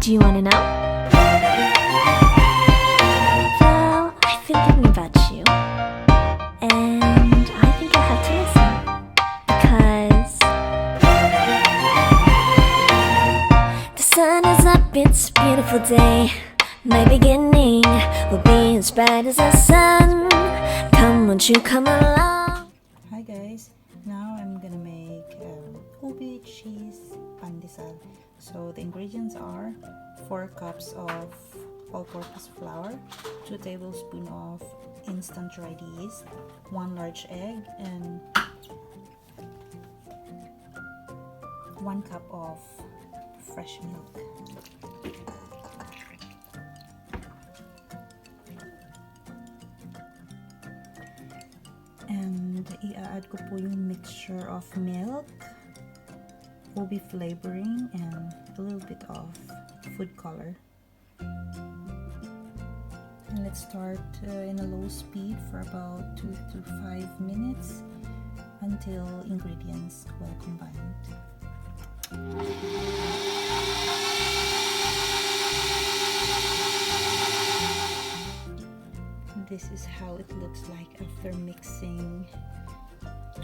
Do you want to know? Well, I've been thinking about you, and I think I'll have to listen, because the sun is up, it's a beautiful day. My beginning will be as bright as the sun. Come, won't you come along? Hi guys, now I'm gonna make ubi cheese pandesal. So the ingredients are 4 cups of all-purpose flour, 2 tablespoons of instant dried yeast, 1 large egg, and 1 cup of fresh milk. And i-add ko po yung mixture of milk, ubi flavoring, and a little bit of food color. And let's start in a low speed for about 2 to 5 minutes until ingredients well combined. This is how it looks like after mixing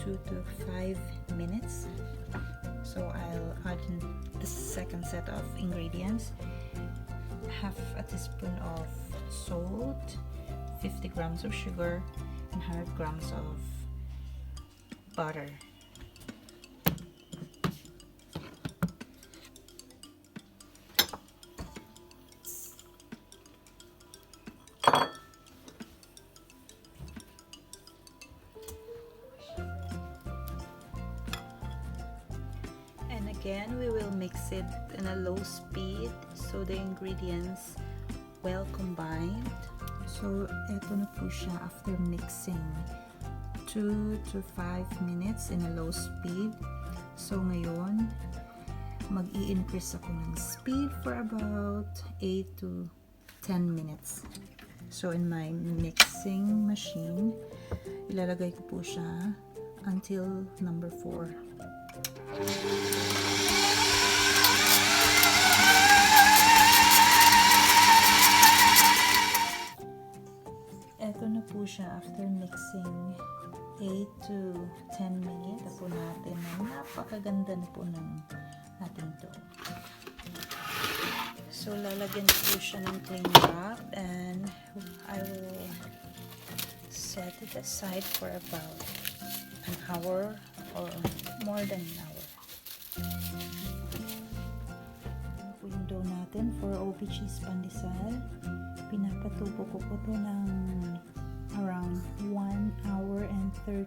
2 to 5 minutes. So I'll add in the second set of ingredients: half a teaspoon of salt, 50 grams of sugar, and 100 grams of butter. Again, we will mix it in a low speed so the ingredients well combined. So, eto na po siya after mixing 2 to 5 minutes in a low speed. So, ngayon, mag-i-increase ako ng speed for about 8 to 10 minutes. So, in my mixing machine, ilalagay ko po siya until number 4. Ito na po siya after mixing 8 to 10 minutes. Ito po natin na napakaganda na po ng ating dough. So, lalagyan po siya ng cling wrap, and I will set it aside for about an hour or more than an hour. Ito po yung dough natin for ubi cheese pandesal. Pinapatubo ko po ito ng around 1 hour and 30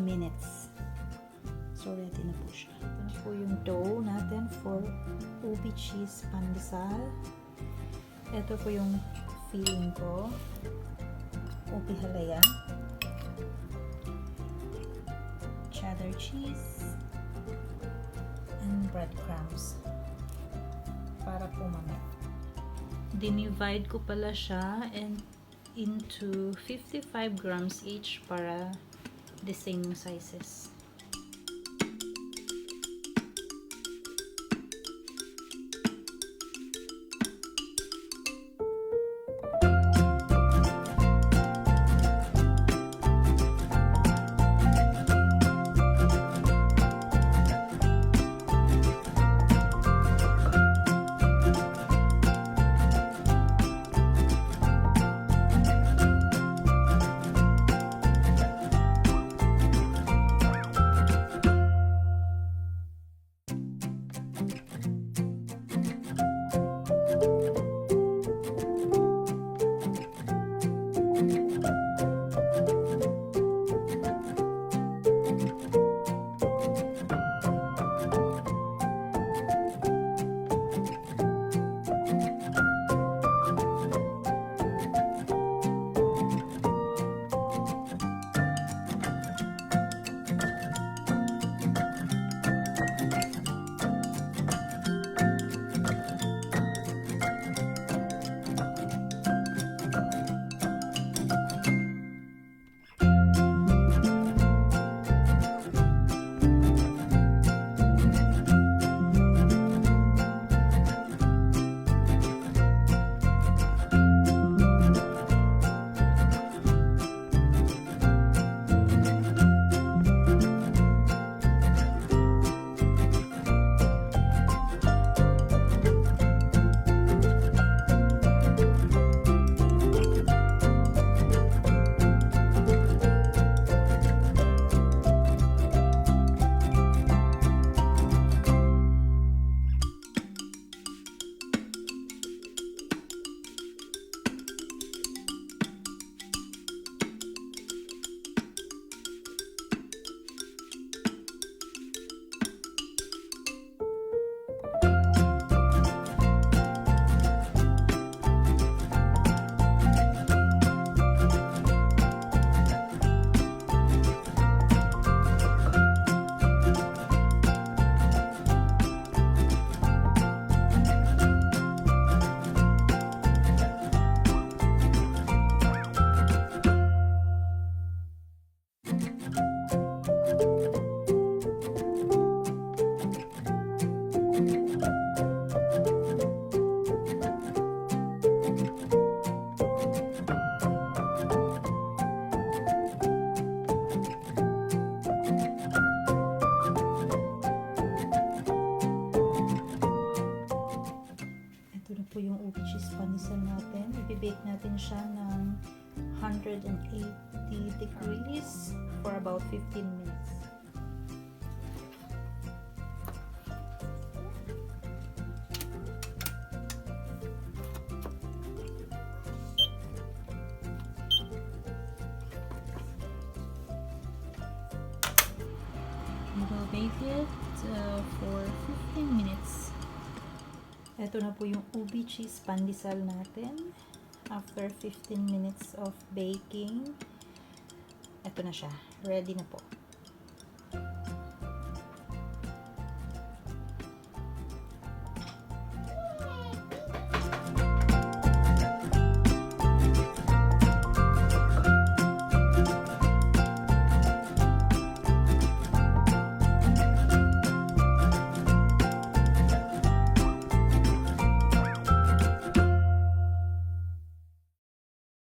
minutes. So, ready na po siya. Ito na po yung dough natin for ubi cheese pandesal. Ito po yung filling ko. Ubi halaya, cheddar cheese, and breadcrumbs para po mamaya. Dinivide ko pala siya into 55 grams each para the same sizes. natin siya ng 180 degrees for about 15 minutes. We will bake it for 15 minutes. Ito na po yung ubi cheese pandesal natin. After 15 minutes of baking, ito na siya. Ready na po.